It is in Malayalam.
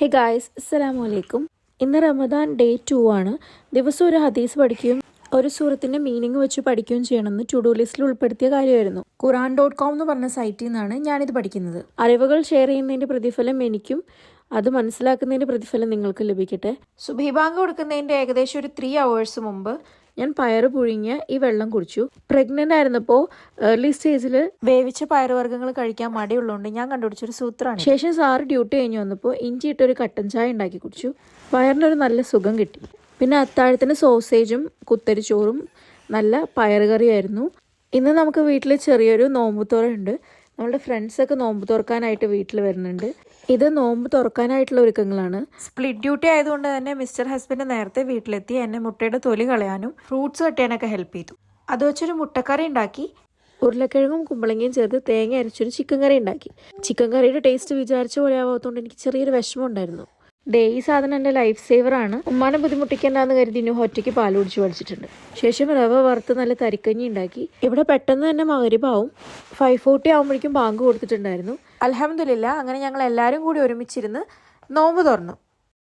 ഹേ ഗായ്സ്, അസ്സലാമു അലൈക്കും. ഇന്ന് റമദാൻ ഡേ 2 ആണ്. ദിവസം ഒരു ഹദീസ് പഠിക്കുകയും ഒരു സൂറത്തിൻ്റെ മീനിങ് വെച്ച് പഠിക്കുകയും ചെയ്യണമെന്ന് ടു ഡു ലിസ്റ്റിൽ ഉൾപ്പെടുത്തിയ കാര്യമായിരുന്നു. Quran.com എന്ന് പറഞ്ഞ സൈറ്റിൽ നിന്നാണ് ഞാനിത് പഠിക്കുന്നത്. അറിവുകൾ ഷെയർ ചെയ്യുന്നതിൻ്റെ പ്രതിഫലം എനിക്കും അത് മനസ്സിലാക്കുന്നതിൻ്റെ പ്രതിഫലം നിങ്ങൾക്ക് ലഭിക്കട്ടെ. സുബഹി ബാങ്ക് കൊടുക്കുന്നതിൻ്റെ ഏകദേശം ഒരു 3 hours മുമ്പ് ഞാൻ പയറ് പുഴുങ്ങിയ ഈ വെള്ളം കുടിച്ചു. പ്രഗ്നൻ്റ് ആയിരുന്നപ്പോൾ ഏർലി സ്റ്റേജിൽ വേവിച്ച പയറുവർഗ്ഗങ്ങൾ കഴിക്കാൻ മടിയുള്ളതുകൊണ്ട് ഞാൻ കണ്ടുപിടിച്ചൊരു സൂത്രമാണ്. ശേഷം സാറ് ഡ്യൂട്ടി കഴിഞ്ഞ് വന്നപ്പോൾ ഇഞ്ചി ഇട്ടൊരു കട്ടൻ ചായ ഉണ്ടാക്കി കുടിച്ചു. വയറിനൊരു നല്ല സുഖം കിട്ടി. പിന്നെ അത്താഴത്തിന് സോസേജും കുത്തരിച്ചോറും നല്ല പയറുകറിയായിരുന്നു. ഇന്ന് നമുക്ക് വീട്ടിൽ ചെറിയൊരു നോമ്പ് തുറയുണ്ട്. നമ്മളുടെ ഫ്രണ്ട്സൊക്കെ നോമ്പ് തുറക്കാനായിട്ട് വീട്ടിൽ വരുന്നുണ്ട്. ഇത് നോമ്പ് തുറക്കാനായിട്ടുള്ള ഒരുക്കങ്ങളാണ്. സ്പ്ലിറ്റ് ഡ്യൂട്ടി ആയതുകൊണ്ട് തന്നെ മിസ്റ്റർ ഹസ്ബൻഡ് നേരത്തെ വീട്ടിലെത്തി എന്നെ മുട്ടയുടെ തൊലി കളയാനും ഫ്രൂട്ട്സ് കട്ടിയാനൊക്കെ ഹെൽപ്പ് ചെയ്തു. അത് വെച്ചൊരു മുട്ടക്കറി ഉണ്ടാക്കി. ഉരുളക്കിഴങ്ങും കുമ്പളങ്ങയും ചേർത്ത് തേങ്ങ അരച്ചൊരു ചിക്കൻ കറി ഉണ്ടാക്കി. ചിക്കൻ കറിയുടെ ടേസ്റ്റ് വിചാരിച്ച പോലെ ആവാത്തതുകൊണ്ട് എനിക്ക് ചെറിയൊരു വിഷമം ഉണ്ടായിരുന്നു. ഈ സാധനം എൻ്റെ ലൈഫ് സേവറാണ്. ഉമ്മാനെ ബുദ്ധിമുട്ടിക്കേണ്ടെന്ന് കരുതി ഇനി ഒറ്റയ്ക്ക് പാൽ കുടിച്ച് പഠിച്ചിട്ടുണ്ട്. ശേഷം റവ വറുത്ത് നല്ല തരിക്കഞ്ഞി ഉണ്ടാക്കി. ഇവിടെ പെട്ടെന്ന് തന്നെ മഗ്‌രിബാവും. 5:40 ആകുമ്പോഴേക്കും ബാങ്ക് കൊടുത്തിട്ടുണ്ടായിരുന്നു. അൽഹംദുലില്ലാ, അങ്ങനെ ഞങ്ങൾ എല്ലാവരും കൂടി ഒരുമിച്ചിരുന്ന് നോമ്പ് തുറന്നു.